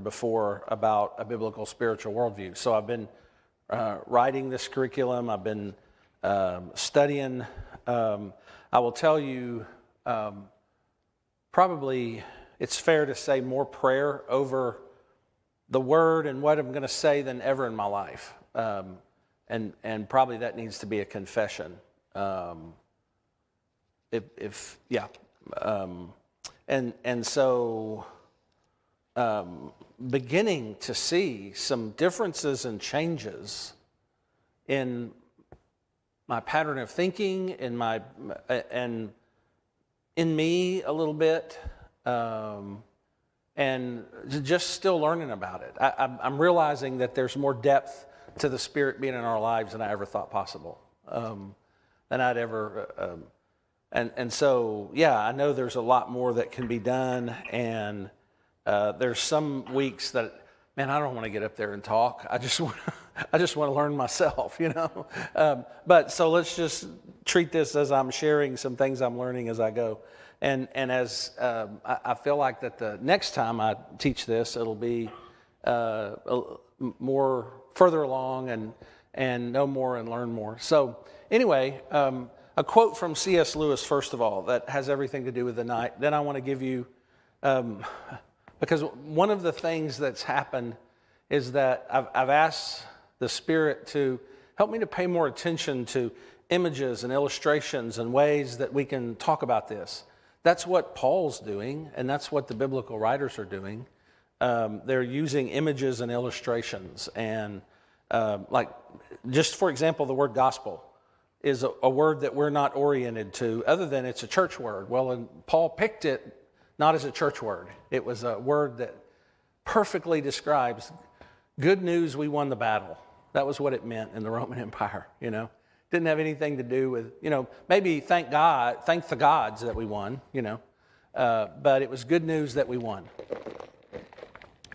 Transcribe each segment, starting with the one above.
before about a biblical spiritual worldview. So I've been writing this curriculum. I've been studying. I will tell you, probably it's fair to say more prayer over the word and what I'm going to say than ever in my life. And probably that needs to be a confession. So beginning to see some differences and changes in my pattern of thinking, and in me a little bit, and just still learning about it. I'm realizing that there's more depth to the Spirit being in our lives than I ever thought possible, than I'd ever. So I know there's a lot more that can be done, and there's some weeks that, man, I don't want to get up there and talk. I just want to learn myself, But so let's just treat this as I'm sharing some things I'm learning as I go. And as I feel like that the next time I teach this, it'll be more further along and know more and learn more. So anyway, a quote from C.S. Lewis, first of all, that has everything to do with the night. Then I want to give you, because one of the things that's happened is that I've asked the Spirit to help me to pay more attention to images and illustrations and ways that we can talk about this. That's what Paul's doing, and that's what the biblical writers are doing. They're using images and illustrations. And like, just for example, the word gospel is a word that we're not oriented to, other than it's a church word. Well, and Paul picked it not as a church word. It was a word that perfectly describes good news, we won the battle. That was what it meant in the Roman Empire, Didn't have anything to do with, maybe thank the gods that we won, but it was good news that we won.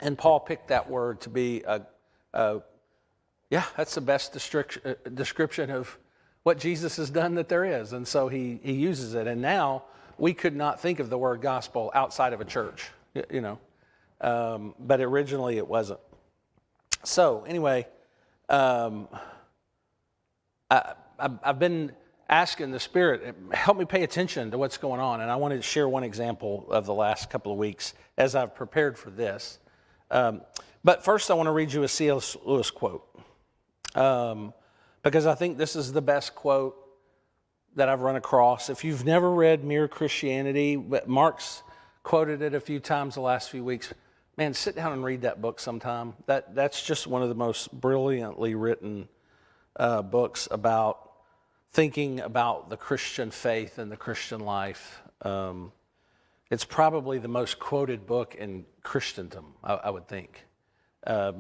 And Paul picked that word to be that's the best description of what Jesus has done that there is. And so he uses it. And now we could not think of the word gospel outside of a church, but originally it wasn't. So anyway, I've been asking the Spirit, help me pay attention to what's going on. And I wanted to share one example of the last couple of weeks as I've prepared for this. But first I want to read you a C.S. Lewis quote. Because I think this is the best quote that I've run across. If you've never read Mere Christianity, but Mark's quoted it a few times the last few weeks, man, sit down and read that book sometime. That's just one of the most brilliantly written books about thinking about the Christian faith and the Christian life. It's probably the most quoted book in Christendom, I would think,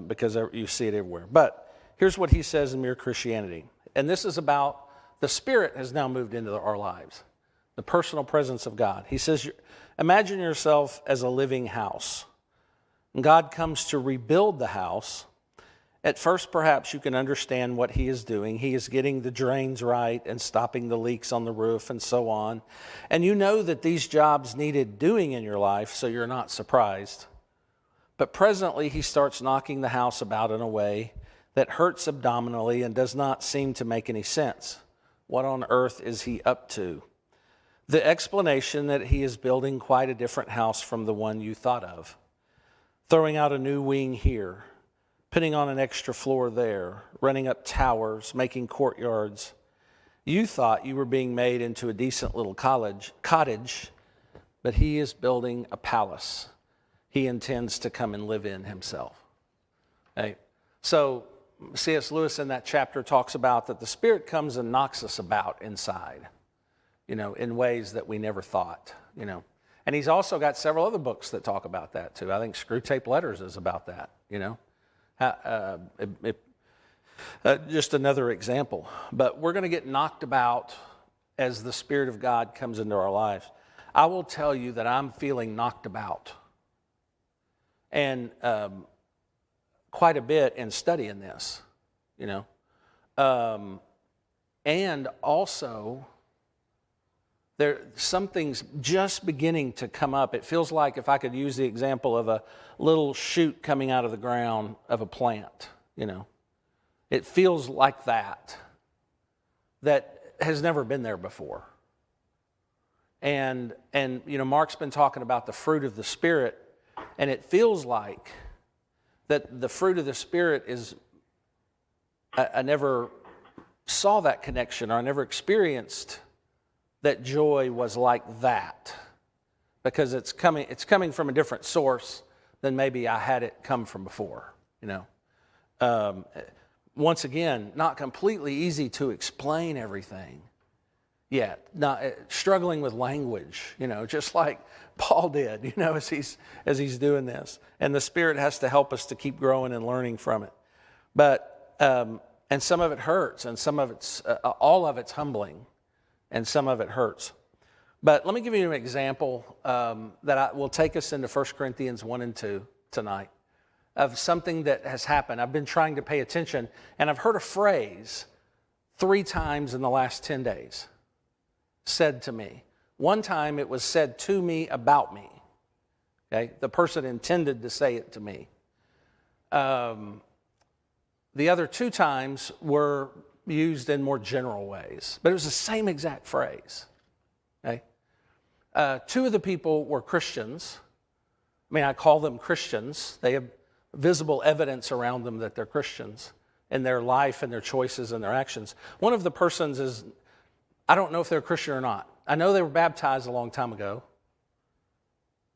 because you see it everywhere. But here's what he says in Mere Christianity. And this is about the Spirit has now moved into our lives, the personal presence of God. He says, imagine yourself as a living house. And God comes to rebuild the house. At first, perhaps you can understand what he is doing. He is getting the drains right and stopping the leaks on the roof and so on. And you know that these jobs needed doing in your life, so you're not surprised. But presently, he starts knocking the house about in a way that hurts abdominally and does not seem to make any sense. What on earth is he up to? The explanation that he is building quite a different house from the one you thought of. Throwing out a new wing here, putting on an extra floor there, running up towers, making courtyards. You thought you were being made into a decent little cottage, but he is building a palace he intends to come and live in himself. Okay? So C.S. Lewis in that chapter talks about that the Spirit comes and knocks us about inside, in ways that we never thought, And he's also got several other books that talk about that too. I think Screw Tape Letters is about that, just another example. But we're going to get knocked about as the Spirit of God comes into our lives. I will tell you that I'm feeling knocked about. And quite a bit in studying this, and also something's just beginning to come up. It feels like, if I could use the example of a little shoot coming out of the ground of a plant, it feels like that has never been there before. And Mark's been talking about the fruit of the Spirit, and it feels like that the fruit of the Spirit is, I never saw that connection, or I never experienced that joy was like that, because it's coming from a different source than maybe I had it come from before. Once again, not completely easy to explain everything yet. Not struggling with language, just like Paul did, as he's doing this. And the Spirit has to help us to keep growing and learning from it. But and some of it hurts, and some of it's all of it's humbling, and some of it hurts. But let me give you an example that will take us into 1 Corinthians 1 and 2 tonight, of something that has happened. I've been trying to pay attention, and I've heard a phrase 3 times in the last 10 days said to me. One time it was said to me about me. Okay, the person intended to say it to me. The other 2 times were used in more general ways, but it was the same exact phrase. Okay, 2 of the people were Christians. I call them Christians. They have visible evidence around them that they're Christians in their life and their choices and their actions. One of the persons is, I don't know if they're a Christian or not. I know they were baptized a long time ago,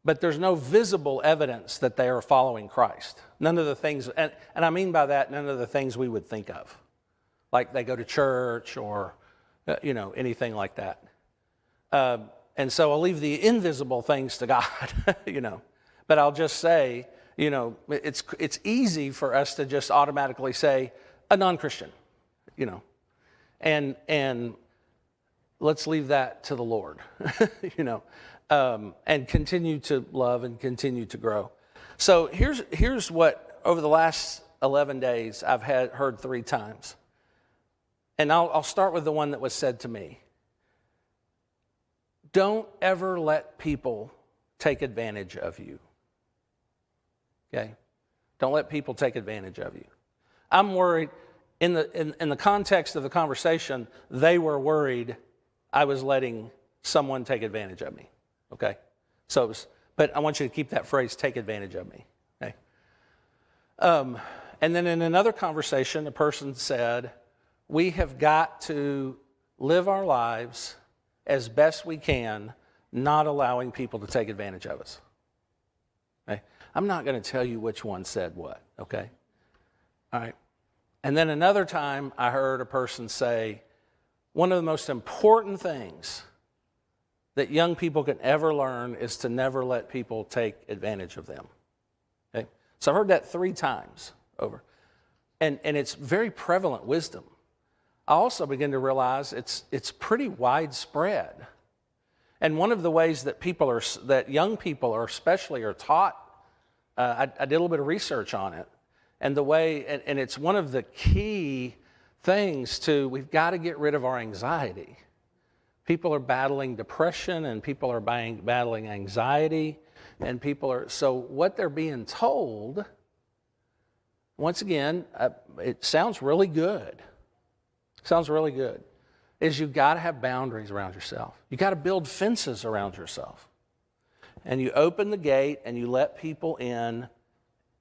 but there's no visible evidence that they are following Christ. None of the things, and I mean by that, none of the things we would think of, like they go to church or, anything like that. And so I'll leave the invisible things to God, But I'll just say, it's easy for us to just automatically say a non-Christian, and let's leave that to the Lord, and continue to love and continue to grow. So here's what over the last 11 days I've heard 3 times, and I'll start with the one that was said to me. Don't ever let people take advantage of you. Okay? Don't let people take advantage of you. I'm worried, in the context of the conversation, they were worried I was letting someone take advantage of me. Okay? But I want you to keep that phrase, take advantage of me. Okay? And then in another conversation, a person said, we have got to live our lives as best we can, not allowing people to take advantage of us. Okay? I'm not going to tell you which one said what, okay? All right. And then another time I heard a person say, one of the most important things that young people can ever learn is to never let people take advantage of them. Okay? So I heard that 3 times over. And it's very prevalent wisdom. I also begin to realize it's pretty widespread. And one of the ways that young people especially are taught, I did a little bit of research on it, and and it's one of the key things we've got to get rid of our anxiety. People are battling depression, and people are battling anxiety, and so what they're being told, once again, it sounds really good. Is you've got to have boundaries around yourself. You've got to build fences around yourself. And you open the gate and you let people in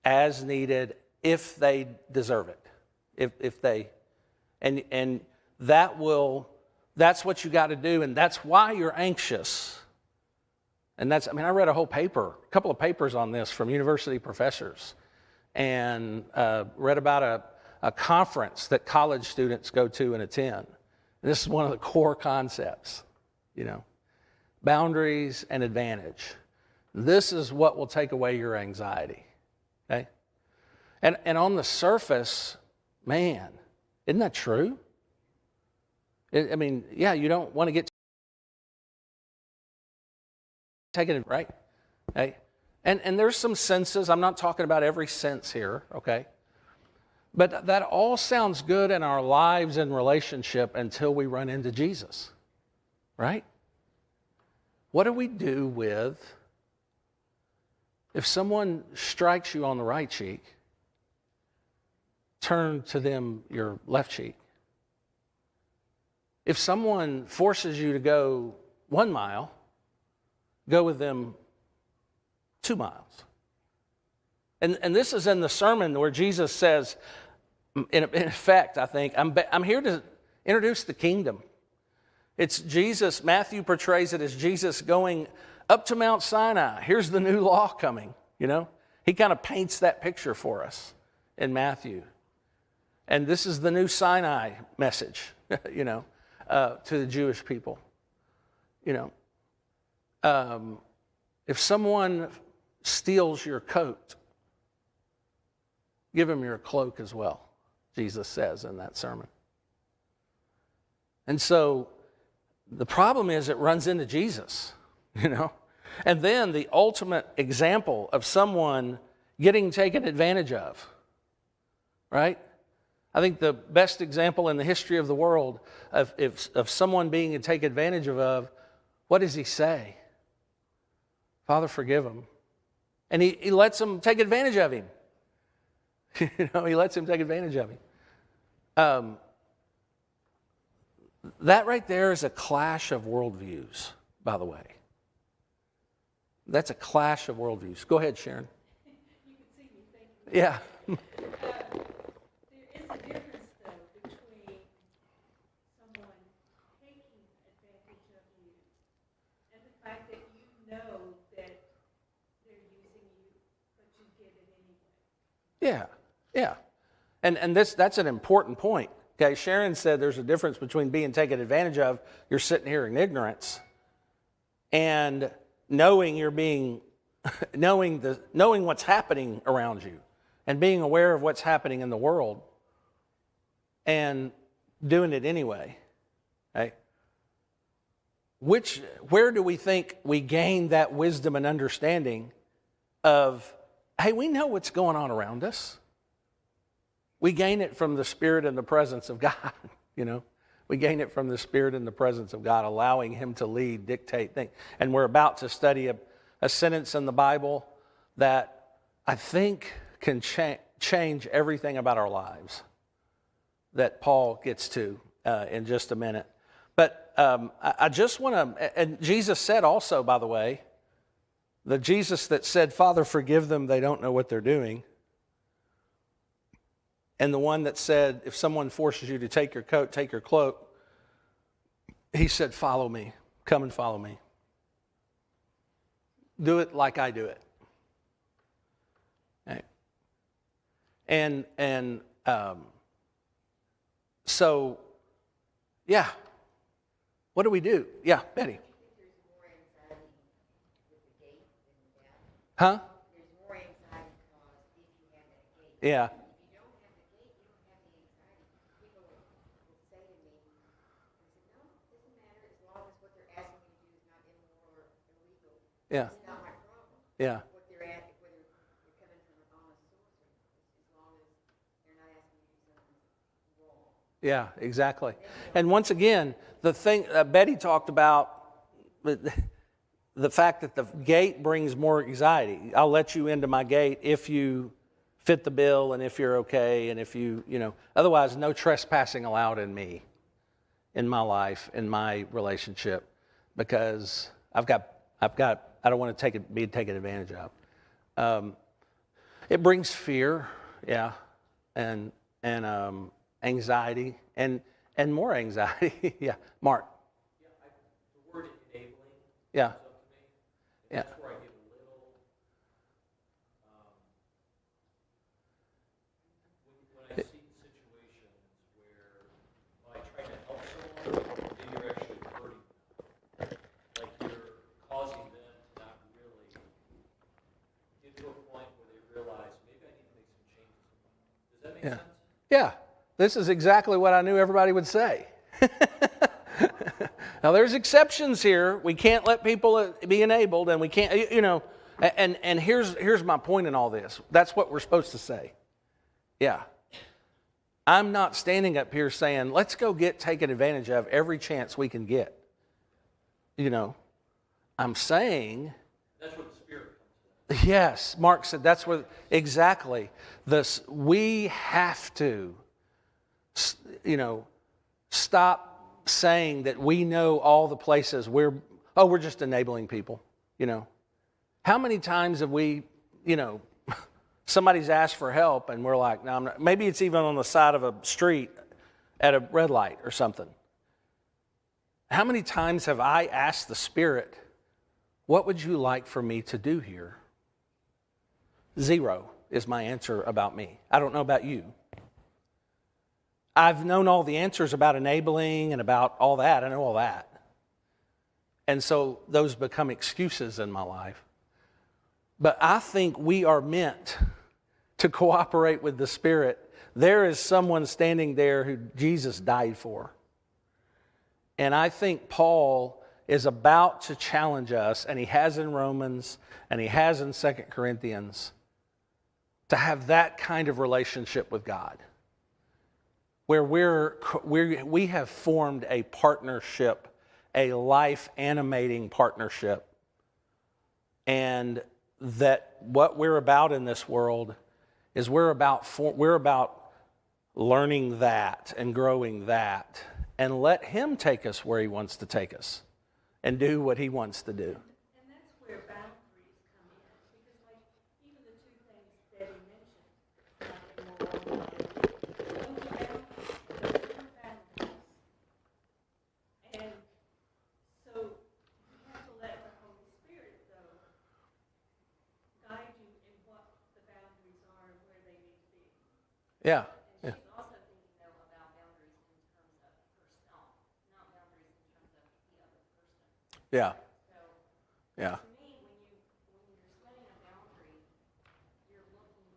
as needed if they deserve it. And that's what you got to do, and that's why you're anxious. And I read a couple of papers on this from university professors, and read about a conference that college students go to and attend. And this is one of the core concepts, boundaries and advantage. This is what will take away your anxiety, okay? And on the surface, man, isn't that true? You don't want to get taken, right? Okay? And there's some senses. I'm not talking about every sense here, okay? But that all sounds good in our lives and relationship until we run into Jesus, right? what do we do with if someone strikes you on the right cheek, turn to them your left cheek? If someone forces you to go 1 mile, go with them 2 miles. And this is in the sermon where Jesus says, in effect, I think, I'm here to introduce the kingdom. It's Jesus, Matthew portrays it as Jesus going up to Mount Sinai. Here's the new law coming, you know. He kind of paints that picture for us in Matthew. And this is the new Sinai message, you know, to the Jewish people. You know, if someone steals your coat, give him your cloak as well, Jesus says in that sermon. And so the problem is it runs into Jesus, you know. And then the ultimate example of someone getting taken advantage of, right? I think the best example in the history of the world of someone being taken advantage of, what does he say? Father, forgive him. And he lets them take advantage of him. You know, he lets him take advantage of him. That right there is a clash of worldviews, by the way. That's a clash of worldviews. Go ahead, Sharon. You can see me thinking. Yeah. There is a difference, though, between someone taking advantage of you and the fact that you know that they're using you, but you get it anyway. Yeah. And that's an important point. Okay, Sharon said there's a difference between being taken advantage of, you're sitting here in ignorance, and knowing you're being, knowing what's happening around you, and being aware of what's happening in the world, and doing it anyway. Okay? Where do we think we gain that wisdom and understanding of, hey, we know what's going on around us? We gain it from the Spirit and the presence of God, you know. We gain it from the Spirit and the presence of God, allowing Him to lead, dictate, think. And we're about to study a sentence in the Bible that I think can change everything about our lives that Paul gets to in just a minute. But I just want to, and Jesus said also, by the way, the Jesus that said, Father, forgive them, they don't know what they're doing. And the one that said, if someone forces you to take your coat, take your cloak, he said, follow me. Come and follow me. Do it like I do it. Okay. And so, yeah. What do we do? Yeah, Betty. Huh? There's more anxiety caused if you have that gate. Yeah. If you don't have the gate, you don't have the anxiety. People will say to me, I said, no, it doesn't matter as long as what they're asking you to do is not immoral or illegal. Yeah. It's not my problem. Yeah. What they're at, whether they're coming from an honest source or as long as they're not asking you to do something wrong. Yeah, exactly. And once again, the thing Betty talked about, the fact that the gate brings more anxiety. I'll let you into my gate if you fit the bill and if you're okay and if you know, otherwise no trespassing allowed in me, in my life, in my relationship, because I don't want to be taken advantage of. It brings fear, yeah, and anxiety and more anxiety. Yeah, Mark. Yeah, the word enabling. Yeah. And Yeah. that's where I get a little, when I see situations where when I try to help someone, then you're actually hurting them. Like you're causing them to not really get to a point where they realize maybe I need to make some changes. Does that make sense? Yeah, this is exactly what I knew everybody would say. Now, there's exceptions here. We can't let people be enabled, and we can't, you know, and here's my point in all this. That's what we're supposed to say. Yeah. I'm not standing up here saying, let's go get taken advantage of every chance we can get. You know, I'm saying, That's what the Spirit comes in. yes, Mark said that's what, exactly. We have to, stop saying that we know all the places we're just enabling people, How many times have we, somebody's asked for help and we're like, no, I'm not. Maybe it's even on the side of a street at a red light or something. How many times have I asked the Spirit, what would you like for me to do here? 0 is my answer about me. I don't know about you. I've known all the answers about enabling and about all that. I know all that. And so those become excuses in my life. But I think we are meant to cooperate with the Spirit. There is someone standing there who Jesus died for. And I think Paul is about to challenge us, and he has in Romans, and he has in 2 Corinthians, to have that kind of relationship with God, where we have formed a partnership, a life-animating partnership, and that what we're about in this world is we're about learning that and growing that, and let him take us where he wants to take us and do what he wants to do. And that's where boundaries come in, because like even the two things that he mentioned, those are boundaries. And so you have to let the Holy Spirit, though, guide you in what the boundaries are and where they need to be. Yeah. And she's also thinking, though, about boundaries in terms of herself, not boundaries in terms of the other person. Yeah. So, Yeah. to me, when you're setting a boundary, you're looking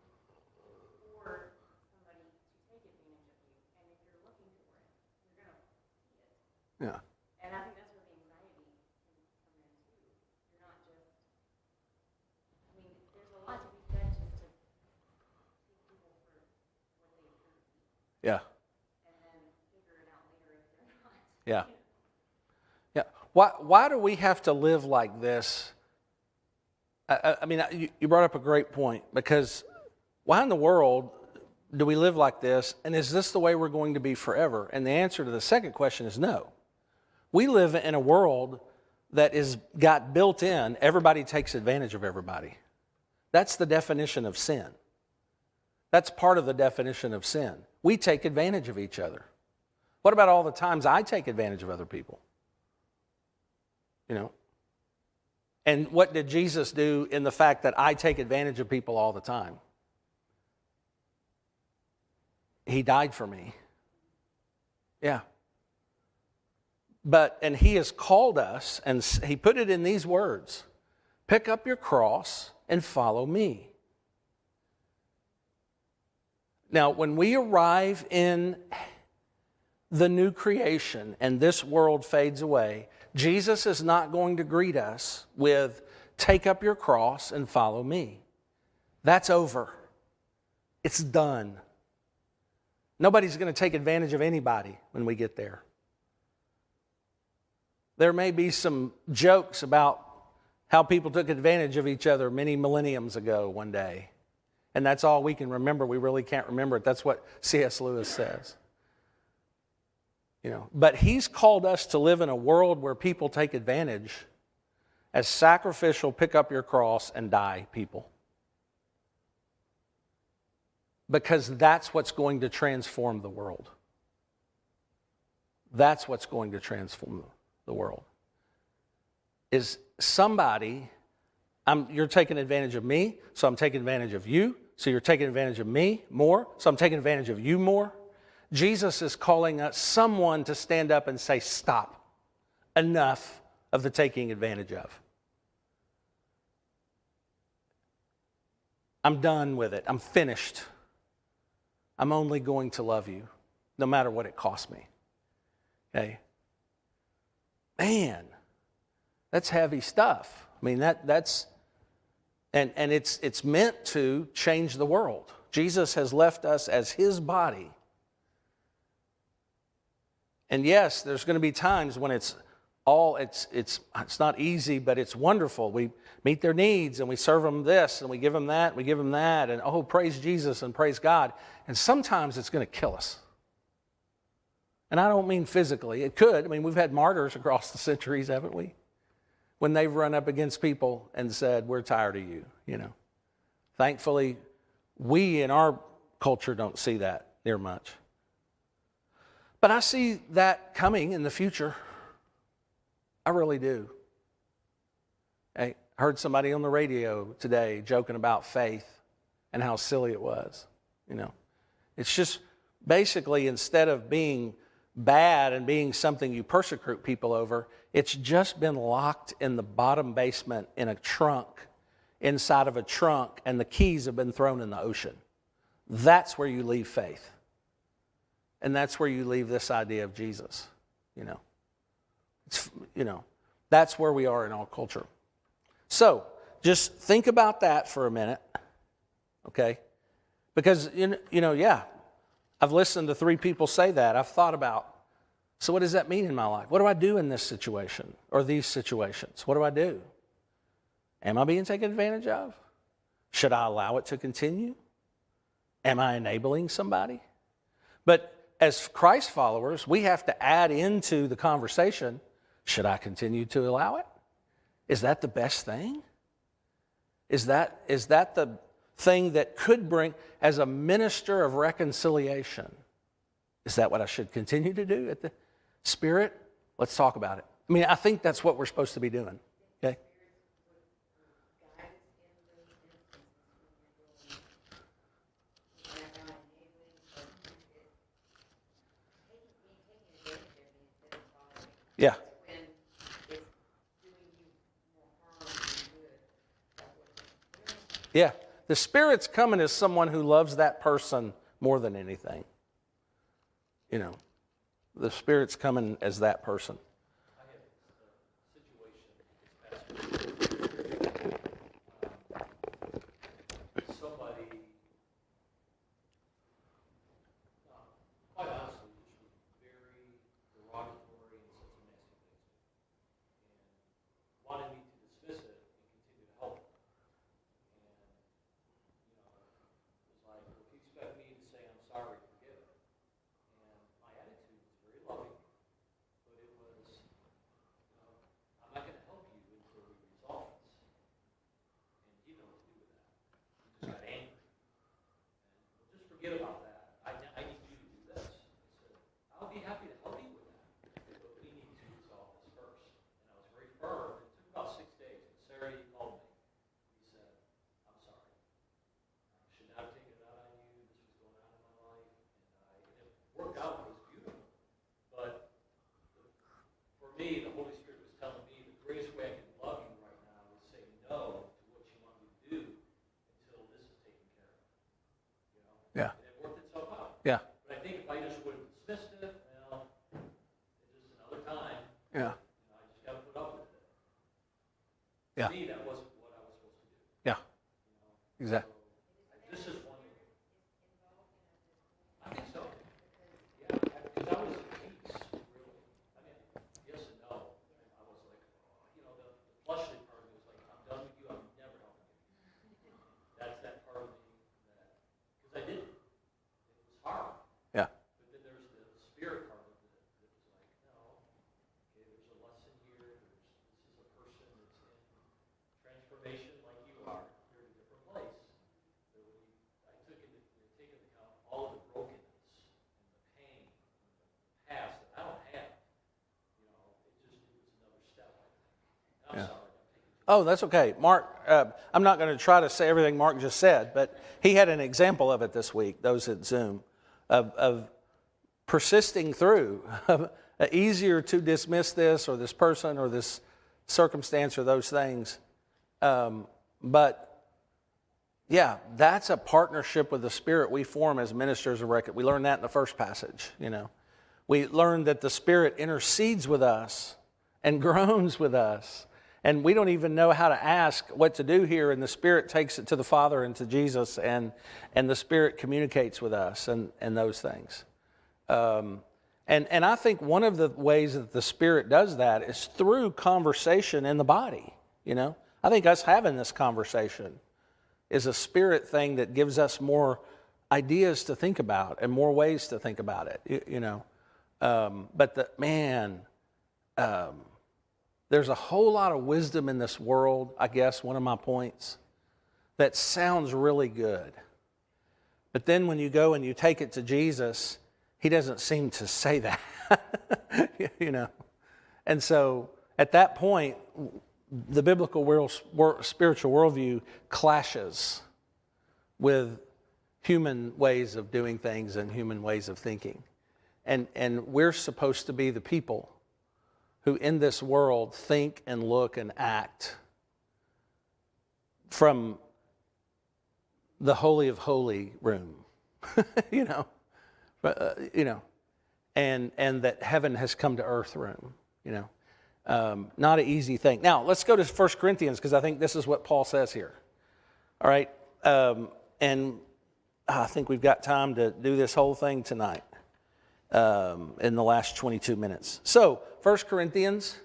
for somebody to take advantage of you. And if you're looking for it, you're going to see it. Yeah. And I think that's where the anxiety can come in, too. You're not just, there's a lot to be said just to take people for what they appear to be. Yeah. And then figure it out later if they're not. Yeah. Yeah. Why do we have to live like this? You brought up a great point, because why in the world do we live like this, and is this the way we're going to be forever? And the answer to the second question is no. We live in a world that is got built in, everybody takes advantage of everybody. That's the definition of sin. That's part of the definition of sin. We take advantage of each other. What about all the times I take advantage of other people? And what did Jesus do in the fact that I take advantage of people all the time? He died for me. Yeah. And he has called us, and he put it in these words: pick up your cross and follow me. Now, when we arrive in the new creation and this world fades away, Jesus is not going to greet us with, take up your cross and follow me. That's over. It's done. Nobody's going to take advantage of anybody when we get there. There may be some jokes about how people took advantage of each other many millenniums ago one day. And that's all we can remember. We really can't remember it. That's what C.S. Lewis says. But he's called us to live in a world where people take advantage as sacrificial, pick up your cross and die people. Because that's what's going to transform the world. That's what's going to transform the world. Is somebody, you're taking advantage of me, so I'm taking advantage of you, so you're taking advantage of me more, so I'm taking advantage of you more. Jesus is calling us, someone to stand up and say, stop. Enough of the taking advantage of. I'm done with it. I'm finished. I'm only going to love you, no matter what it costs me. Okay? Man, that's heavy stuff. That's and it's meant to change the world. Jesus has left us as his body. And yes, there's going to be times when it's it's not easy, but it's wonderful. We meet their needs and we serve them this and we give them that, and oh, praise Jesus and praise God. And sometimes it's going to kill us. And I don't mean physically. It could. I mean, we've had martyrs across the centuries, haven't we? When they've run up against people and said, we're tired of you, you know. Thankfully, we in our culture don't see that near much. But I see that coming in the future. I really do. I heard somebody on the radio today joking about faith and how silly it was. You know, it's just basically, instead of being bad and being something you persecute people over, it's just been locked in the bottom basement in a trunk, inside of a trunk, and the keys have been thrown in the ocean. That's where you leave faith. And that's where you leave this idea of Jesus, you know. It's, you know, that's where we are in our culture. So, just think about that for a minute, okay? Because, you know, yeah, I've listened to 3 people say that. I've thought about, so what does that mean in my life? What do I do in this situation or these situations? What do I do? Am I being taken advantage of? Should I allow it to continue? Am I enabling somebody? But as Christ followers, we have to add into the conversation, should I continue to allow it? Is that the best thing? Is that the thing that could bring, as a minister of reconciliation, is that what I should continue to do at the Spirit? Let's talk about it. I mean, I think that's what we're supposed to be doing, okay? Yeah. Yeah. The Spirit's coming as someone who loves that person more than anything. You know, the Spirit's coming as that person. I had a situation this past week. Somebody, quite honestly, just was very derogatory and said some nasty things, and wanted me to dismiss it and continue to help them. And, you know, it was like, well, if you expect me to say I'm sorry, forgive it. And my attitude was very loving, but it was, you know, I'm not going to help you until we resolve this. And he didn't know what to do with that. He just got angry. And well, just forget about that. I need you to do this. I said, I'll be happy to help you with that, but we need to resolve this first. And I was very firm. It took about 6 days. But Saturday he called me. He said, I'm sorry. I should not have taken it out on you. This was going on in my life. And it worked out. It was beautiful. But for me, the Holy Spirit was telling me the greatest way I can love you right now is say no to what you want me to do until this is taken care of. You know? Yeah. And it worked itself out. Yeah. But I think if I just would have dismissed it, well, it's just another time. Yeah. You know, I just got to put up with it. Yeah. To me, that wasn't what I was supposed to do. Yeah. You know? Exactly. This is one. I think so. Yeah, because I was at peace, really. I mean, yes and no. And I was like, you know, the fleshly part of me was like, I'm done with you. I'm never helping you. That's that part of me that, because I didn't. It was hard. Yeah. But then there's the spirit part of it that was like, no, okay, there's a lesson here. This is a person that's in transformation like you are. You're in a different place. So I take into account all of the brokenness and the pain and the past that I don't have. You know, it was another step, I think. And I'm Yeah. sorry. I'm taking too Oh, that's okay. Mark, I'm not going to try to say everything Mark just said, but he had an example of it this week, those at Zoom, of persisting through. Easier to dismiss this or this person or this circumstance or those things. But yeah, that's a partnership with the Spirit we form as ministers of record. We learned that in the first passage, you know. We learned that the Spirit intercedes with us and groans with us. And we don't even know how to ask what to do here, and the Spirit takes it to the Father and to Jesus, and the Spirit communicates with us and those things. And I think one of the ways that the Spirit does that is through conversation in the body, you know. I think us having this conversation is a Spirit thing that gives us more ideas to think about and more ways to think about it, you know. There's a whole lot of wisdom in this world, I guess, one of my points, that sounds really good. But then when you go and you take it to Jesus, he doesn't seem to say that, you know. And so at that point, the biblical spiritual worldview clashes with human ways of doing things and human ways of thinking. And we're supposed to be the people who in this world think and look and act from the Holy of Holy room, you know, and that heaven has come to earth room, you know. Not an easy thing. Now, let's go to 1 Corinthians, because I think this is what Paul says here. All right? And I think we've got time to do this whole thing tonight in the last 22 minutes. So, 1 Corinthians,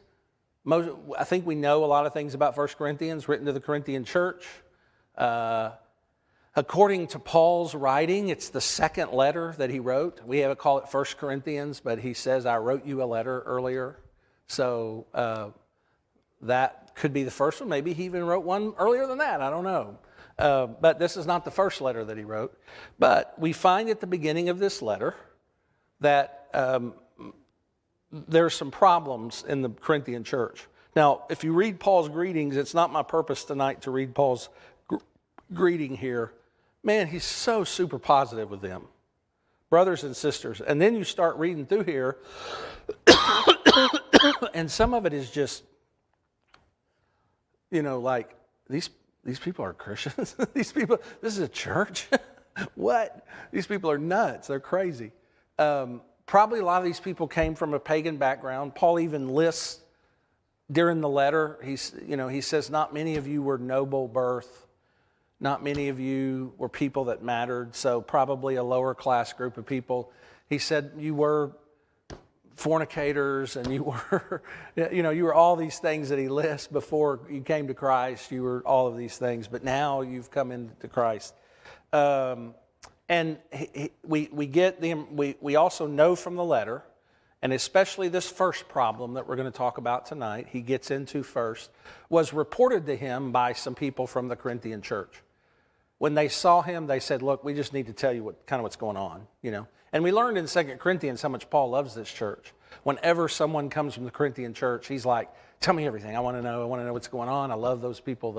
I think we know a lot of things about 1 Corinthians, written to the Corinthian church. According to Paul's writing, it's the second letter that he wrote. We have call it 1 Corinthians, but he says, I wrote you a letter earlier. So that could be the first one. Maybe he even wrote one earlier than that. I don't know. But this is not the first letter that he wrote. But we find at the beginning of this letter that there's some problems in the Corinthian church. Now, if you read Paul's greetings, it's not my purpose tonight to read Paul's greeting here. Man, he's so super positive with them, brothers and sisters. And then you start reading through here, and some of it is just, you know, like, these people are Christians? These people, this is a church? What? These people are nuts. They're crazy. Probably a lot of these people came from a pagan background. Paul even lists during the letter, he says, not many of you were noble birth. Not many of you were people that mattered, so probably a lower class group of people. He said you were fornicators and you were, you were all these things that he lists before you came to Christ. You were all of these things, but now you've come into Christ. And we also know from the letter, and especially this first problem that we're going to talk about tonight, he gets into first, was reported to him by some people from the Corinthian church. When they saw him, they said, look, we just need to tell you what's going on, you know. And we learned in 2 Corinthians how much Paul loves this church. Whenever someone comes from the Corinthian church, he's like, tell me everything. I want to know what's going on. I love those people.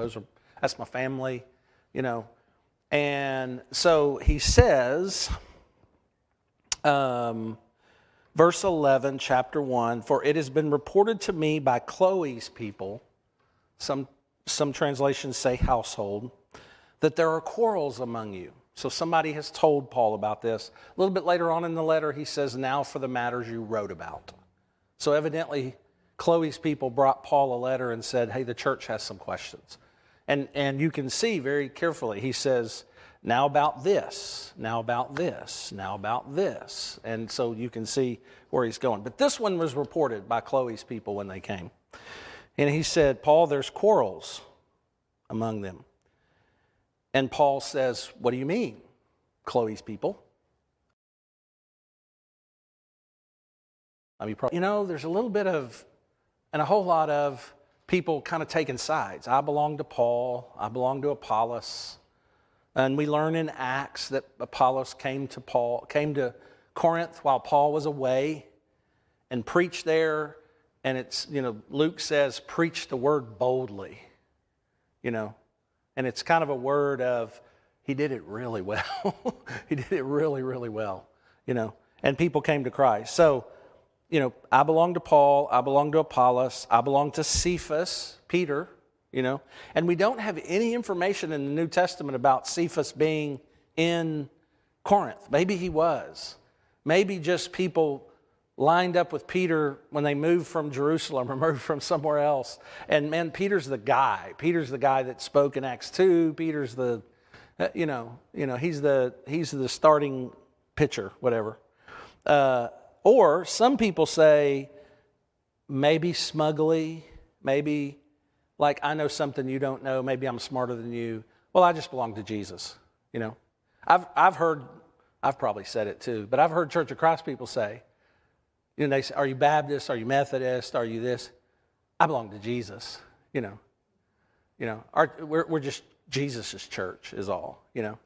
That's my family, you know. And so he says, verse 11, chapter 1, for it has been reported to me by Chloe's people, some translations say household, that there are quarrels among you. So somebody has told Paul about this. A little bit later on in the letter, he says, now for the matters you wrote about. So evidently, Chloe's people brought Paul a letter and said, hey, the church has some questions. And you can see very carefully, he says, now about this, now about this, now about this. And so you can see where he's going. But this one was reported by Chloe's people when they came. And he said, Paul, there's quarrels among them. And Paul says, what do you mean, Chloe's people? I mean, there's a little bit of, and a whole lot of people kind of taking sides. I belong to Paul. I belong to Apollos. And we learn in Acts that Apollos came to Corinth while Paul was away and preached there. And it's, Luke says, preach the word boldly, And it's kind of a word of, he did it really well. He did it really, really well, And people came to Christ. So, I belong to Paul. I belong to Apollos. I belong to Cephas, Peter, And we don't have any information in the New Testament about Cephas being in Corinth. Maybe he was. Maybe just people lined up with Peter when they moved from Jerusalem or moved from somewhere else. And man, Peter's the guy. Peter's the guy that spoke in Acts 2. Peter's the, he's the starting pitcher, whatever. Or some people say, maybe smugly, maybe like I know something you don't know, maybe I'm smarter than you. Well, I just belong to Jesus, you know. I've probably said it too, but I've heard Church of Christ people say, you know, they say, are you Baptist? Are you Methodist? Are you this? I belong to Jesus, you know. We're just Jesus' church is all, you know.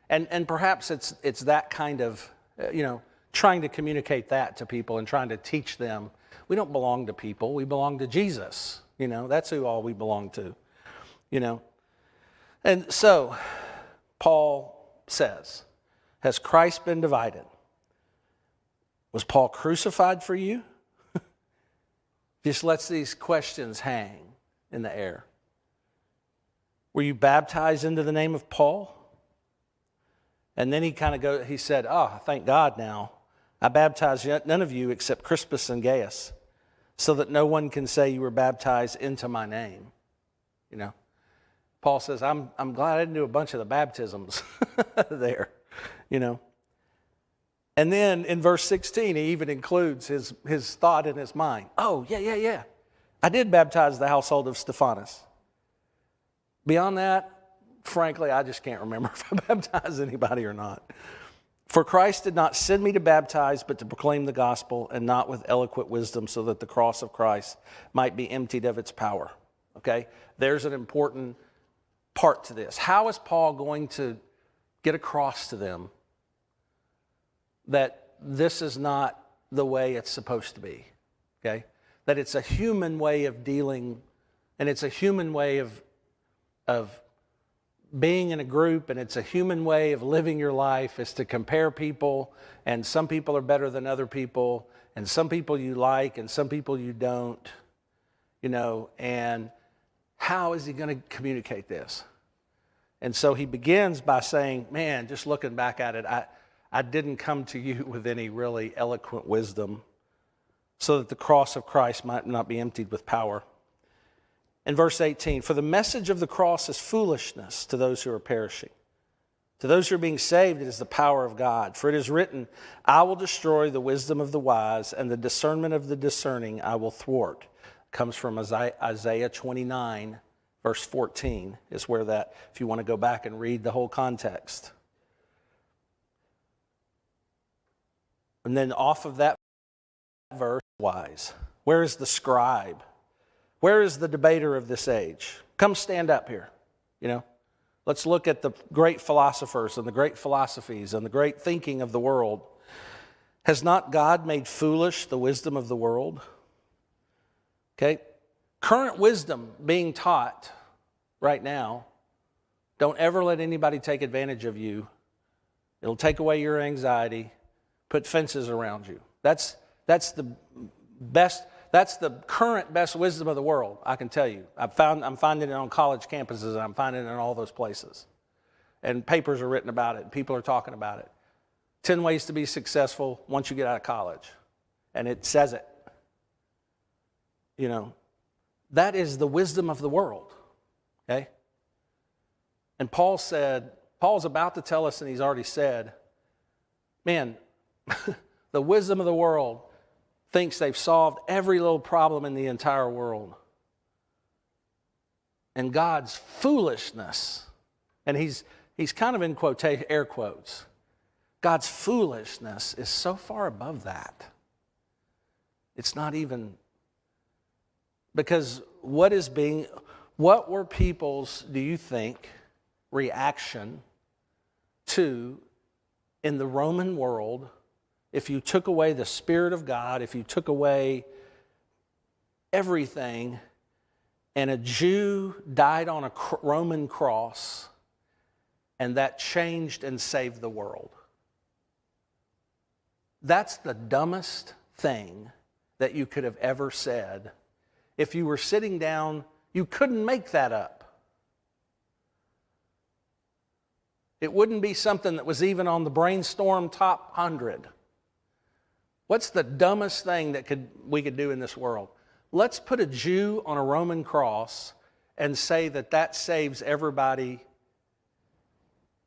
And perhaps it's that kind of, you know, trying to communicate that to people and trying to teach them. We don't belong to people. We belong to Jesus, you know. That's who all we belong to, you know. And so Paul says, has Christ been divided? Was Paul crucified for you? Just lets these questions hang in the air. Were you baptized into the name of Paul? And then he said, thank God now. I baptized none of you except Crispus and Gaius, so that no one can say you were baptized into my name. You know, Paul says, I'm glad I didn't do a bunch of the baptisms there, you know. And then in verse 16, he even includes his thought in his mind. Oh, yeah. I did baptize the household of Stephanas. Beyond that, frankly, I just can't remember if I baptized anybody or not. For Christ did not send me to baptize, but to proclaim the gospel, and not with eloquent wisdom, so that the cross of Christ might be emptied of its power. Okay? There's an important part to this. How is Paul going to get across to them that this is not the way it's supposed to be? Okay? That it's a human way of dealing, and it's a human way of being in a group, and it's a human way of living your life, is to compare people, and some people are better than other people, and some people you like, and some people you don't, you know, and how is he going to communicate this? And so he begins by saying, man, just looking back at it, I didn't come to you with any really eloquent wisdom, so that the cross of Christ might not be emptied with power. In verse 18, for the message of the cross is foolishness to those who are perishing. To those who are being saved, it is the power of God. For it is written, I will destroy the wisdom of the wise, and the discernment of the discerning I will thwart. It comes from Isaiah 29, verse 14, is where that, if you want to go back and read the whole context. And then off of that verse, wise. Where is the scribe? Where is the debater of this age? Come stand up here, you know. Let's look at the great philosophers and the great philosophies and the great thinking of the world. Has not God made foolish the wisdom of the world? Okay. Current wisdom being taught right now, don't ever let anybody take advantage of you. It'll take away your anxiety. Put fences around you. That's the best. That's the current best wisdom of the world, I can tell you. I'm finding it on college campuses, and I'm finding it in all those places. And papers are written about it, and people are talking about it. 10 ways to be successful once you get out of college. And it says it. You know, that is the wisdom of the world. Okay? And Paul's about to tell us, and he's already said, man, the wisdom of the world thinks they've solved every little problem in the entire world. And God's foolishness, and he's kind of in air quotes, God's foolishness is so far above that. It's not even, because what were people's, do you think, reaction to, in the Roman world, if you took away the Spirit of God, if you took away everything, and a Jew died on a Roman cross, and that changed and saved the world? That's the dumbest thing that you could have ever said. If you were sitting down, you couldn't make that up. It wouldn't be something that was even on the brainstorm top 100. What's the dumbest thing that we could do in this world? Let's put a Jew on a Roman cross and say that saves everybody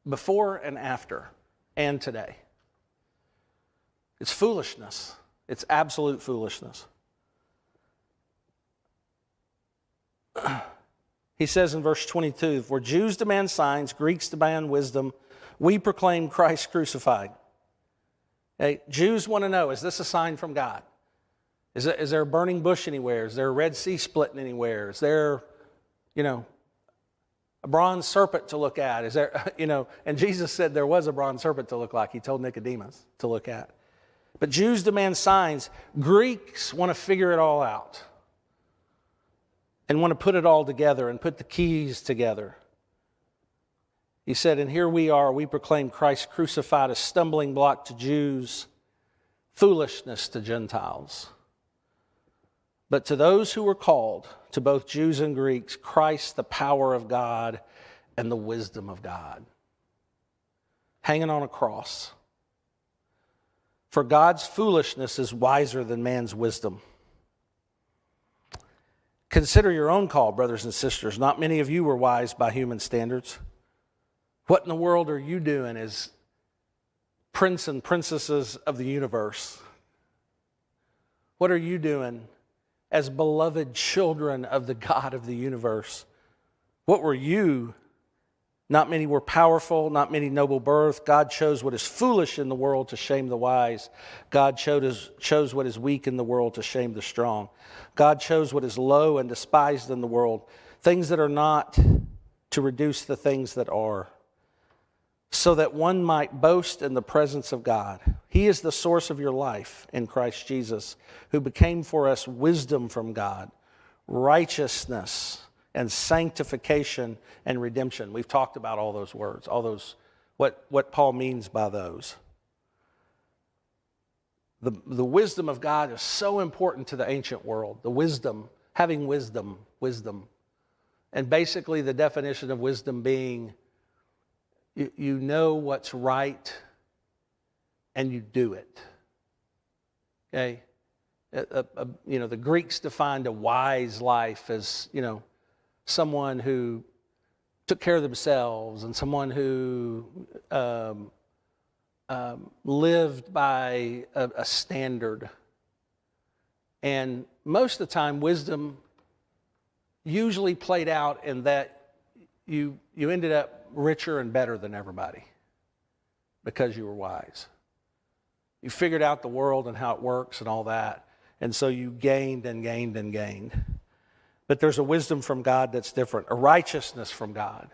before and after and today. It's foolishness. It's absolute foolishness. He says in verse 22, for Jews demand signs, Greeks demand wisdom. We proclaim Christ crucified. Okay, Jews want to know, is this a sign from God? Is there a burning bush anywhere? Is there a Red Sea splitting anywhere? Is there, a bronze serpent to look at? Is there, and Jesus said there was a bronze serpent to look like. He told Nicodemus to look at. But Jews demand signs. Greeks want to figure it all out and want to put it all together and put the keys together. He said, and here we are, we proclaim Christ crucified, a stumbling block to Jews, foolishness to Gentiles. But to those who were called, to both Jews and Greeks, Christ, the power of God and the wisdom of God. Hanging on a cross. For God's foolishness is wiser than man's wisdom. Consider your own call, brothers and sisters. Not many of you were wise by human standards. What in the world are you doing as prince and princesses of the universe? What are you doing as beloved children of the God of the universe? What were you? Not many were powerful, not many noble birth. God chose what is foolish in the world to shame the wise. God chose what is weak in the world to shame the strong. God chose what is low and despised in the world, things that are not, to reduce the things that are, so that one might boast in the presence of God. He is the source of your life in Christ Jesus, who became for us wisdom from God, righteousness and sanctification and redemption. We've talked about all those words, all those, what Paul means by those. The wisdom of God is so important to the ancient world. The wisdom, having wisdom. And basically the definition of wisdom being you know what's right and you do it. Okay? The Greeks defined a wise life as, someone who took care of themselves and someone who lived by a standard. And most of the time, wisdom usually played out in that you ended up richer and better than everybody because you were wise. You figured out the world and how it works and all that. And so you gained and gained and gained. But there's a wisdom from God that's different, a righteousness from God,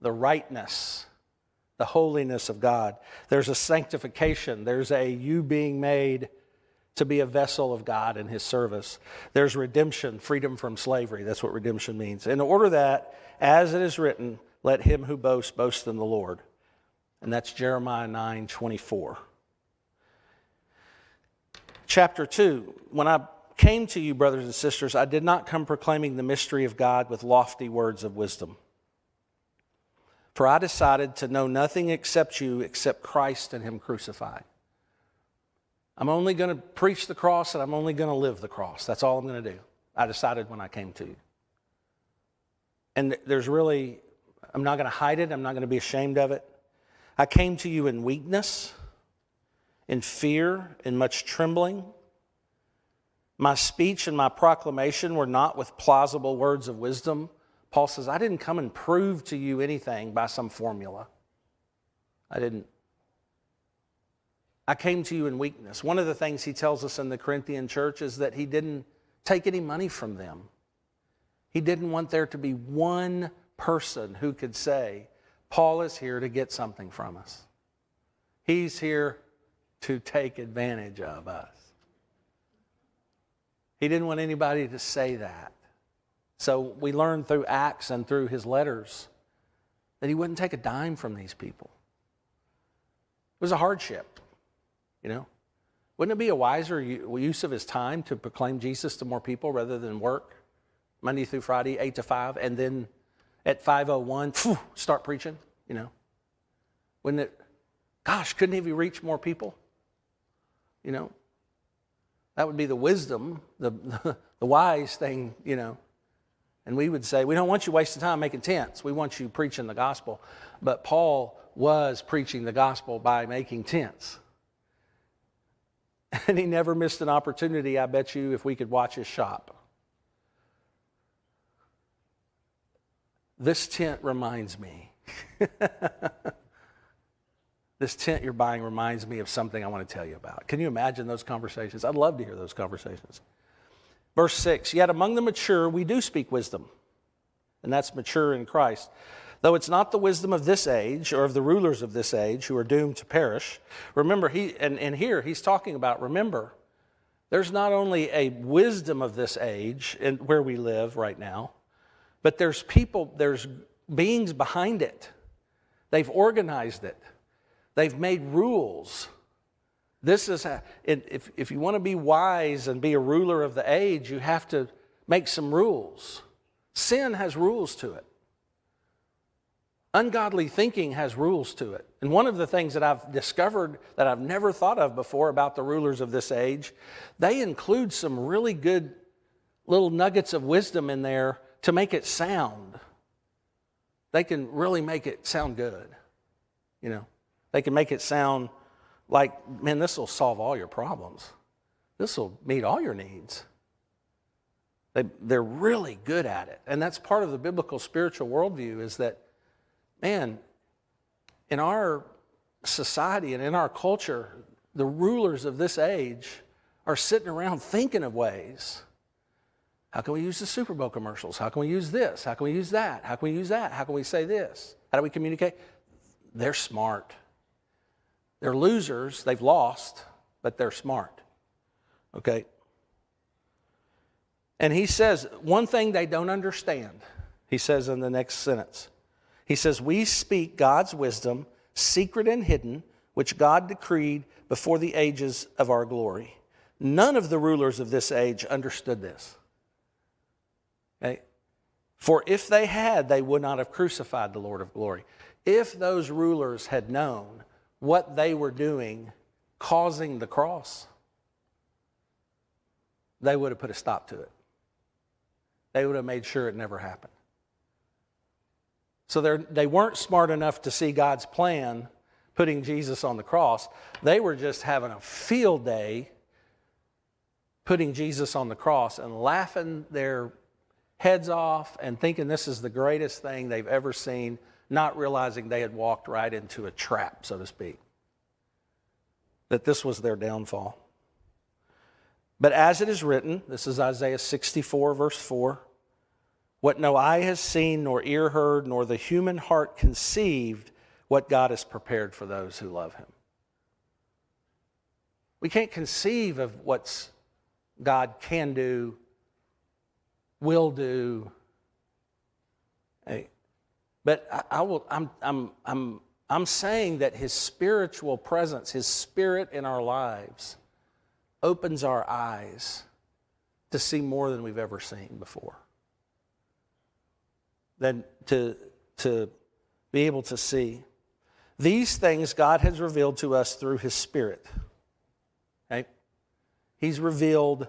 the rightness, the holiness of God. There's a sanctification. There's a you being made to be a vessel of God in His service. There's redemption, freedom from slavery. That's what redemption means. In order that, as it is written, let him who boasts, boast in the Lord. And that's Jeremiah 9:24. Chapter 2, when I came to you, brothers and sisters, I did not come proclaiming the mystery of God with lofty words of wisdom. For I decided to know nothing except Christ and Him crucified. I'm only going to preach the cross and I'm only going to live the cross. That's all I'm going to do. I decided when I came to you. And I'm not going to hide it. I'm not going to be ashamed of it. I came to you in weakness, in fear, in much trembling. My speech and my proclamation were not with plausible words of wisdom. Paul says, I didn't come and prove to you anything by some formula. I didn't. I came to you in weakness. One of the things he tells us in the Corinthian church is that he didn't take any money from them. He didn't want there to be one person who could say, Paul is here to get something from us. He's here to take advantage of us. He didn't want anybody to say that. So we learned through Acts and through his letters that he wouldn't take a dime from these people. It was a hardship, Wouldn't it be a wiser use of his time to proclaim Jesus to more people rather than work Monday through Friday, 8 to 5, and then at 5:01, start preaching, Wouldn't it, couldn't he reach more people? That would be the wisdom, the wise thing, And we would say, we don't want you wasting time making tents. We want you preaching the gospel. But Paul was preaching the gospel by making tents. And he never missed an opportunity, I bet you, if we could watch his shop. This tent reminds me. This tent you're buying reminds me of something I want to tell you about. Can you imagine those conversations? I'd love to hear those conversations. Verse 6, yet among the mature we do speak wisdom, and that's mature in Christ. Though it's not the wisdom of this age or of the rulers of this age who are doomed to perish. Remember, and here he's talking about, remember, there's not only a wisdom of this age and where we live right now, but there's people, there's beings behind it. They've organized it. They've made rules. This is if you want to be wise and be a ruler of the age, you have to make some rules. Sin has rules to it. Ungodly thinking has rules to it. And one of the things that I've discovered that I've never thought of before about the rulers of this age, they include some really good little nuggets of wisdom in there to make it sound. They can really make it sound good. You know, they can make it sound like, man, this will solve all your problems. This will meet all your needs. They're really good at it. And that's part of the biblical spiritual worldview is that, man, in our society and in our culture, the rulers of this age are sitting around thinking of ways. How can we use the Super Bowl commercials? How can we use this? How can we use that? How can we use that? How can we say this? How do we communicate? They're smart. They're losers. They've lost, but they're smart. Okay? And he says, one thing they don't understand, he says in the next sentence. He says, we speak God's wisdom, secret and hidden, which God decreed before the ages of our glory. None of the rulers of this age understood this. Okay? For if they had, they would not have crucified the Lord of glory. If those rulers had known what they were doing, causing the cross, they would have put a stop to it. They would have made sure it never happened. So they weren't smart enough to see God's plan putting Jesus on the cross. They were just having a field day putting Jesus on the cross and laughing their heads off and thinking this is the greatest thing they've ever seen, not realizing they had walked right into a trap, so to speak. That this was their downfall. But as it is written, this is Isaiah 64, verse 4, what no eye has seen, nor ear heard, nor the human heart conceived, what God has prepared for those who love him. We can't conceive of what God can do, will do. But I'm saying that his spiritual presence, his spirit in our lives, opens our eyes to see more than we've ever seen before. Than to be able to see. These things God has revealed to us through his Spirit. Okay? He's revealed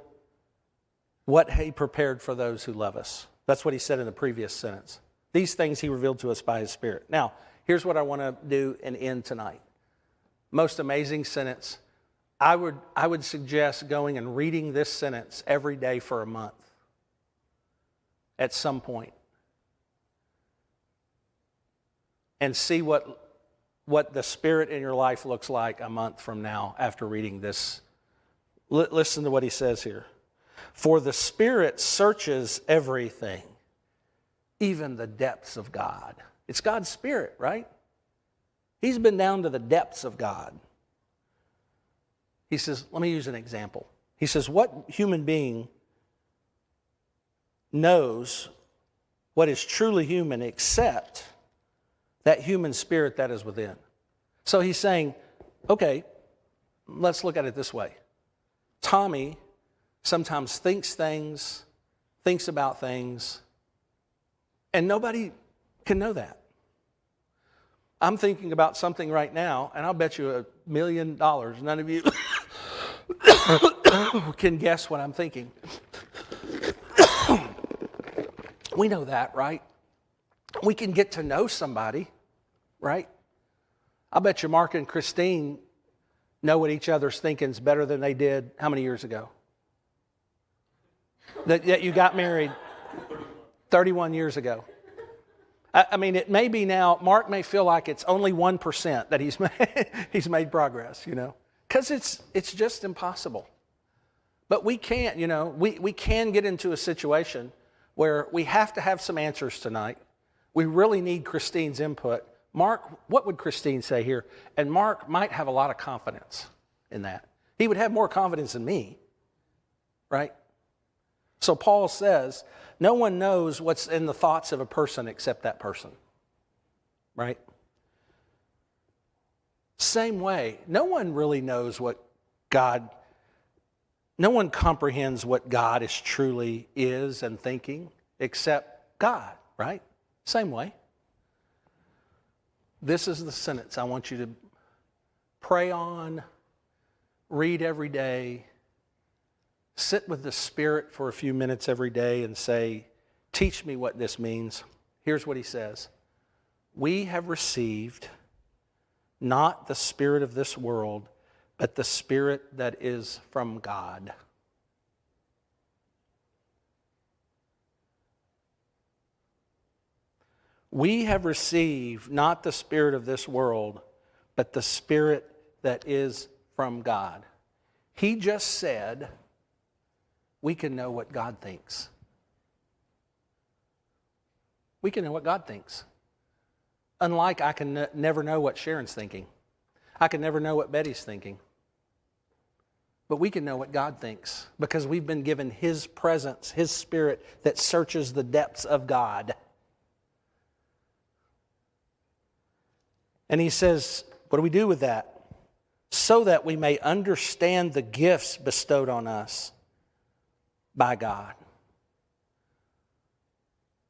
what he prepared for those who love us. That's what he said in the previous sentence. These things he revealed to us by his Spirit. Now, here's what I want to do and end tonight. Most amazing sentence. I would suggest going and reading this sentence every day for a month. At some point. And see what the Spirit in your life looks like a month from now after reading this. Listen to what he says here. For the Spirit searches everything, even the depths of God. It's God's Spirit, right? He's been down to the depths of God. He says, let me use an example. He says, what human being knows what is truly human except that human spirit that is within? So he's saying, okay, let's look at it this way. Tommy sometimes thinks about things, and nobody can know that. I'm thinking about something right now, and I'll bet you $1 million. None of you can guess what I'm thinking. We know that, right? We can get to know somebody, right? I bet you Mark and Christine know what each other's thinking is better than they did how many years ago? That you got married 31 years ago. I mean, it may be now, Mark may feel like it's only 1% that he's made progress, because it's just impossible. But we can't, we can get into a situation where we have to have some answers tonight. We really need Christine's input. Mark, what would Christine say here? And Mark might have a lot of confidence in that. He would have more confidence in me, right? So Paul says, no one knows what's in the thoughts of a person except that person, right? Same way, no one really knows no one comprehends what God is truly is and thinking except God, right? Same way. This is the sentence I want you to pray on, read every day, sit with the Spirit for a few minutes every day and say, teach me what this means. Here's what he says. We have received not the spirit of this world, but the Spirit that is from God. We have received not the spirit of this world, but the Spirit that is from God. He just said, we can know what God thinks. We can know what God thinks. Unlike I can never know what Sharon's thinking. I can never know what Betty's thinking. But we can know what God thinks because we've been given His presence, His Spirit that searches the depths of God. And he says, what do we do with that? So that we may understand the gifts bestowed on us by God.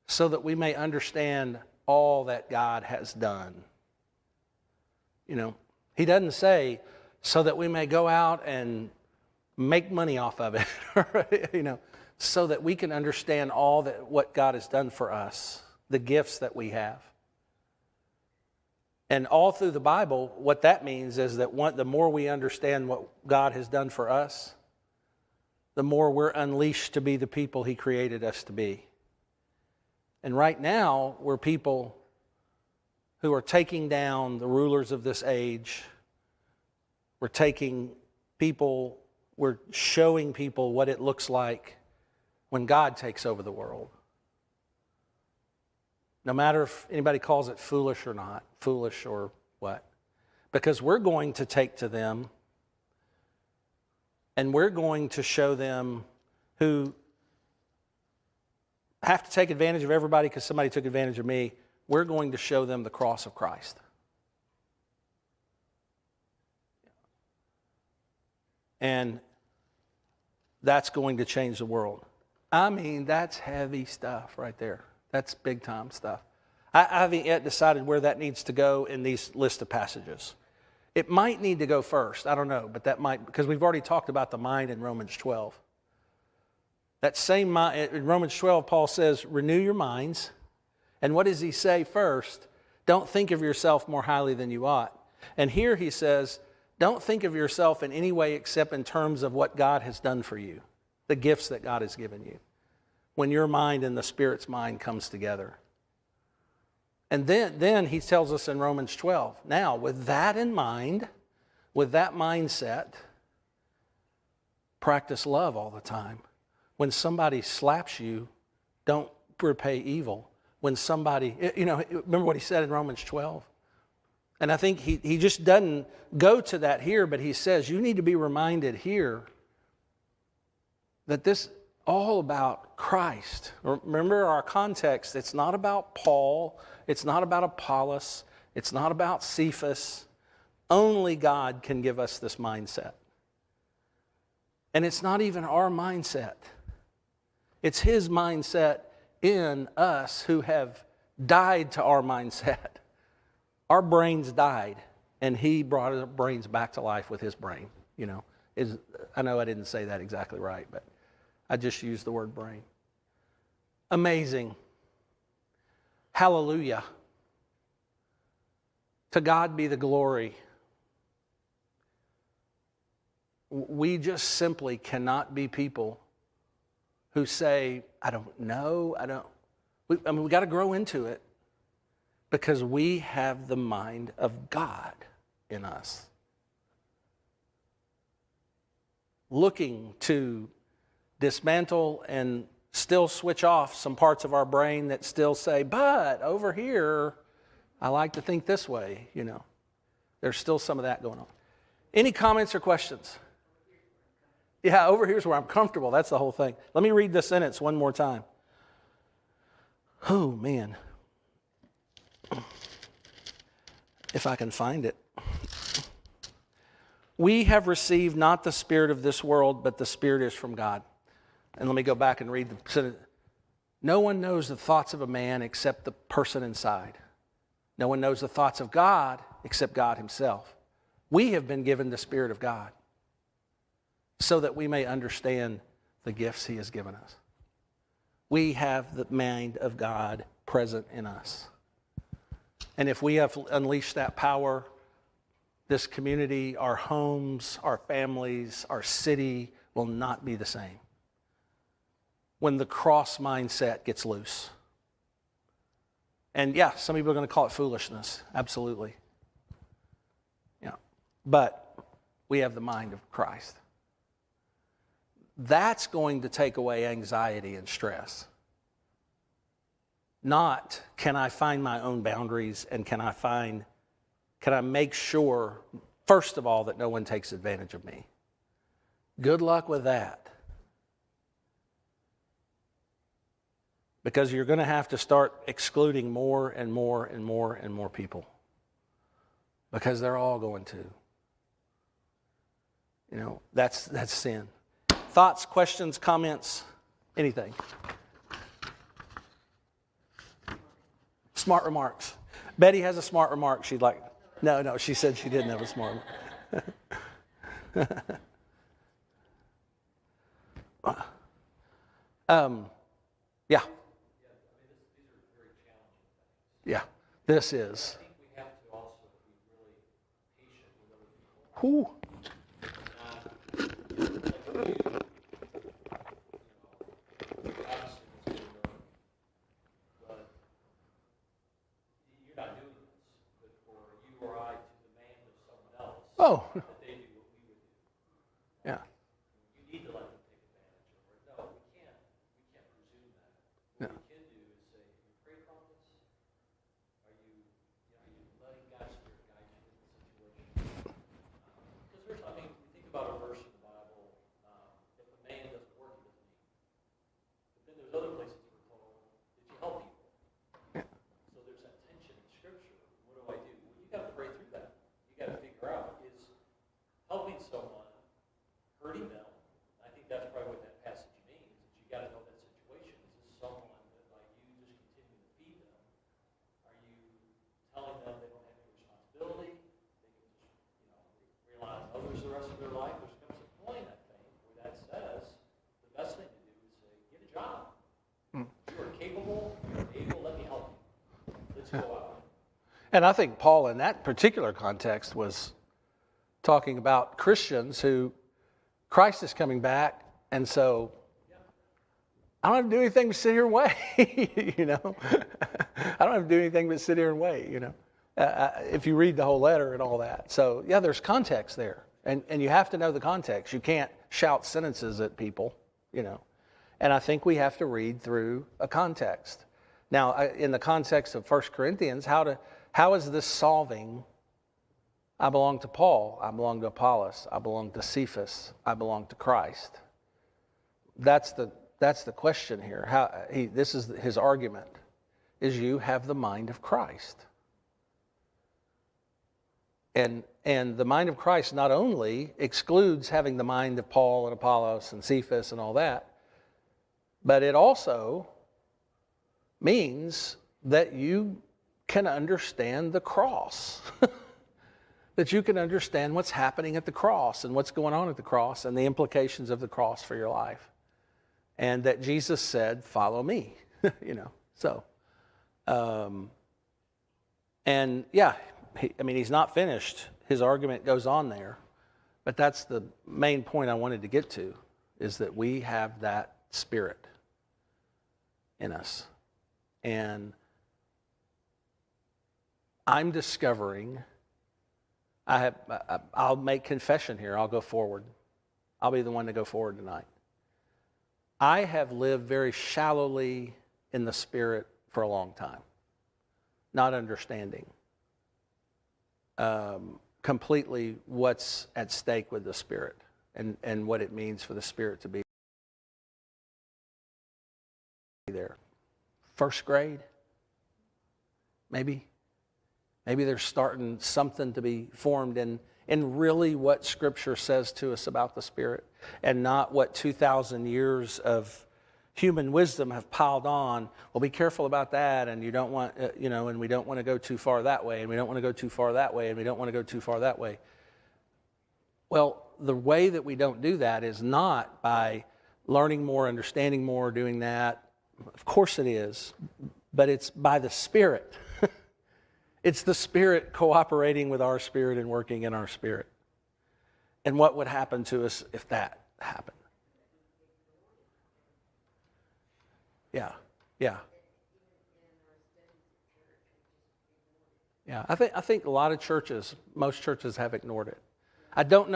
So that we may understand all that God has done. He doesn't say, so that we may go out and make money off of it. So that we can understand all that what God has done for us, the gifts that we have. And all through the Bible, what that means is that the more we understand what God has done for us, the more we're unleashed to be the people He created us to be. And right now, we're people who are taking down the rulers of this age. We're showing people what it looks like when God takes over the world. No matter if anybody calls it foolish or not, foolish or what. Because we're going to take to them and we're going to show them who have to take advantage of everybody because somebody took advantage of me. We're going to show them the cross of Christ. And that's going to change the world. I mean, that's heavy stuff right there. That's big time stuff. I haven't yet decided where that needs to go in these list of passages. It might need to go first. I don't know, but that might, because we've already talked about the mind in Romans 12. That same mind, in Romans 12, Paul says, renew your minds. And what does he say first? Don't think of yourself more highly than you ought. And here he says, don't think of yourself in any way except in terms of what God has done for you, the gifts that God has given you. When your mind and the Spirit's mind comes together. And then he tells us in Romans 12, now with that in mind, with that mindset, practice love all the time. When somebody slaps you, don't repay evil. When somebody, remember what he said in Romans 12? And I think he just doesn't go to that here, but he says you need to be reminded here that this all about Christ. Remember our context, it's not about Paul, it's not about Apollos, it's not about Cephas. Only God can give us this mindset. And it's not even our mindset. It's His mindset in us who have died to our mindset. Our brains died, and He brought our brains back to life with His brain. I know I didn't say that exactly right, but I just used the word brain. Amazing. Hallelujah. To God be the glory. We just simply cannot be people who say, I don't know, we got to grow into it because we have the mind of God in us. Looking to dismantle and still switch off some parts of our brain that still say, but over here, I like to think this way, There's still some of that going on. Any comments or questions? Yeah, over here's where I'm comfortable. That's the whole thing. Let me read the sentence one more time. Oh, man. If I can find it. We have received not the spirit of this world, but the Spirit is from God. And let me go back and read the sentence. No one knows the thoughts of a man except the person inside. No one knows the thoughts of God except God himself. We have been given the Spirit of God so that we may understand the gifts he has given us. We have the mind of God present in us. And if we have unleashed that power, this community, our homes, our families, our city will not be the same when the cross mindset gets loose. And yeah, some people are going to call it foolishness. Absolutely. Yeah. But we have the mind of Christ. That's going to take away anxiety and stress. Not, can I find my own boundaries and can I make sure, first of all, that no one takes advantage of me? Good luck with that. Because you're going to have to start excluding more and more and more and more people. Because they're all going to. That's sin. Thoughts, questions, comments, anything? Smart remarks. Betty has a smart remark she'd like. No, she said she didn't have a smart remark. Yeah. Yeah, this is. I think we have to also be really patient with other people. But you're not doing this, but for you or I to demand of someone else that they do what we would do. Yeah. You need to let them take advantage of it. No, we can't presume that. No. What we can do is say, have you prayed about this? Are you letting God's Spirit guide you in the situation? Because we think about a verse in the Bible, if a man doesn't work, he doesn't eat. But then there's other places we're told, did you help people? Yeah. So there's that tension in Scripture. What do I do? Well, you got to pray through that. You got to figure out, is helping someone hurting them? I think that's probably what that passage means, is you got to know that situation. Is this someone that, like you, just continue to feed them? Are you telling them they don't have any responsibility? They can just, rely on others the rest of their life? There's comes a point, I think, where that says the best thing to do is say, get a job. You are capable, you're able, let me help you. Let's go out. And I think Paul, in that particular context, was talking about Christians who Christ is coming back, and so I don't have to do anything but sit here and wait. I don't have to do anything but sit here and wait. If you read the whole letter and all that. So yeah, there's context there, and you have to know the context. You can't shout sentences at people. And I think we have to read through a context. Now, in the context of 1 Corinthians, how is this solving? I belong to Paul. I belong to Apollos. I belong to Cephas. I belong to Christ. That's the question here. This is his argument, is you have the mind of Christ. And the mind of Christ not only excludes having the mind of Paul and Apollos and Cephas and all that, but it also means that you can understand the cross. That you can understand what's happening at the cross and what's going on at the cross and the implications of the cross for your life. And that Jesus said, follow me, So, and yeah, he's not finished. His argument goes on there. But that's the main point I wanted to get to, is that we have that Spirit in us. And I'm discovering, I'll make confession here. I'll go forward. I'll be the one to go forward tonight. I have lived very shallowly in the Spirit for a long time, not understanding completely what's at stake with the Spirit and what it means for the Spirit to be there. First grade, maybe they're starting something to be formed in really what Scripture says to us about the Spirit, and not what 2,000 years of human wisdom have piled on. Well, be careful about that, and you don't want, and we don't want to go too far that way, and we don't want to go too far that way, and we don't want to go too far that way. Well, the way that we don't do that is not by learning more, understanding more, doing that. Of course it is, but it's by the Spirit. It's the Spirit cooperating with our spirit and working in our spirit. And what would happen to us if that happened? Yeah. I think a lot of churches, most churches have ignored it. I don't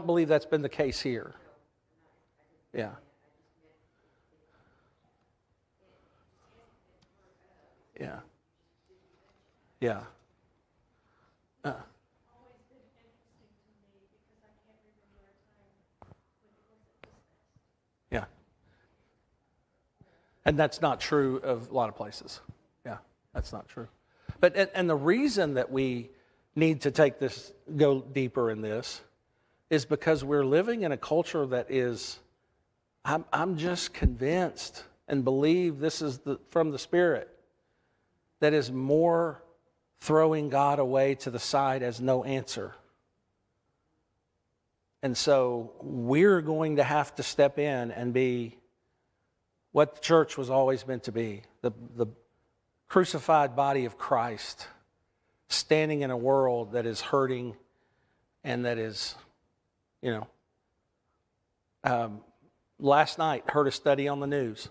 believe that's been the case here. Yeah. Yeah. Yeah. Always been interesting to me because I can't remember a time when it wasn't discussed. Yeah. And that's not true of a lot of places. Yeah, that's not true. But and the reason that we need to go deeper in this, is because we're living in a culture that is, I'm just convinced and believe this is from the Spirit, that is more throwing God away to the side as no answer. And so we're going to have to step in and be what the church was always meant to be, the crucified body of Christ, standing in a world that is hurting and that is, last night heard a study on the news.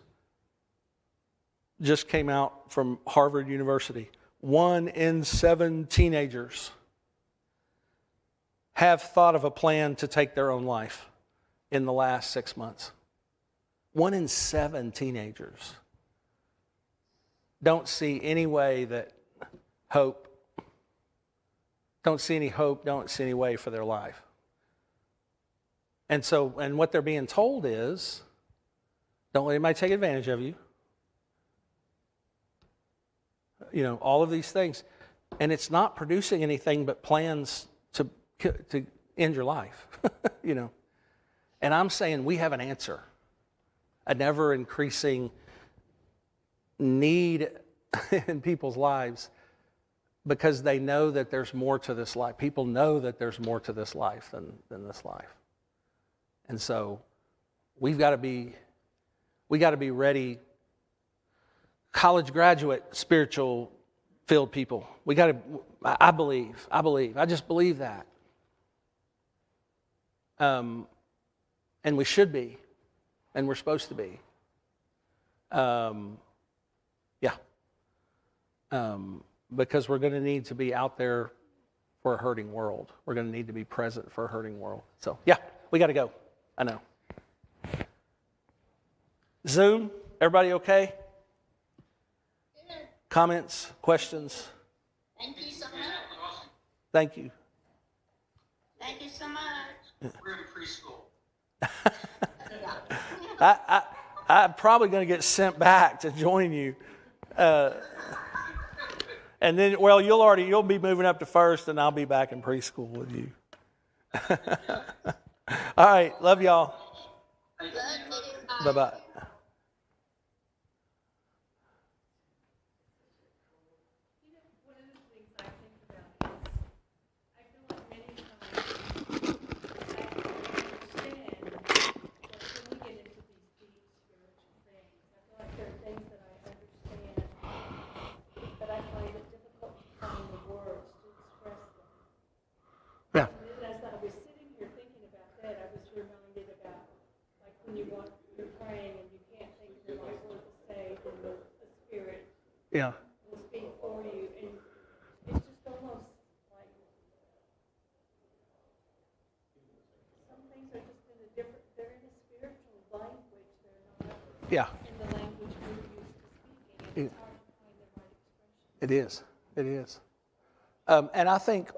Just came out from Harvard University. 1 in 7 teenagers have thought of a plan to take their own life in the last 6 months. 1 in 7 teenagers don't see any way that don't see any hope, don't see any way for their life. And what they're being told is, don't let anybody take advantage of you. All of these things. And it's not producing anything but plans to end your life, And I'm saying we have an answer. A never-increasing need in people's lives, because they know that there's more to this life. People know that there's more to this life than this life. And so we got to be ready. College graduate, spiritual filled people. I believe. I just believe that. And we should be. And we're supposed to be. Because we're going to need to be out there for a hurting world. We're going to need to be present for a hurting world. So, we got to go. I know. Zoom, everybody okay? Comments, questions? Thank you so much. Thank you. Thank you so much. We're in preschool. I'm probably going to get sent back to join you. And then, you'll be moving up to first, and I'll be back in preschool with you. All right, love y'all. Bye-bye. One of the things I think about is, I feel like many times I understand, when we get into these deep spiritual things, I feel like there are things that I understand, but I find it difficult to find the words to express them. Yeah. And then as I was sitting here Yeah. will speak for you, and it's just almost like some things are just in a different, they're in a spiritual language, they're not Yeah. in the language we're used to speaking, and it's hard to find the right expression. It is. It is. And I think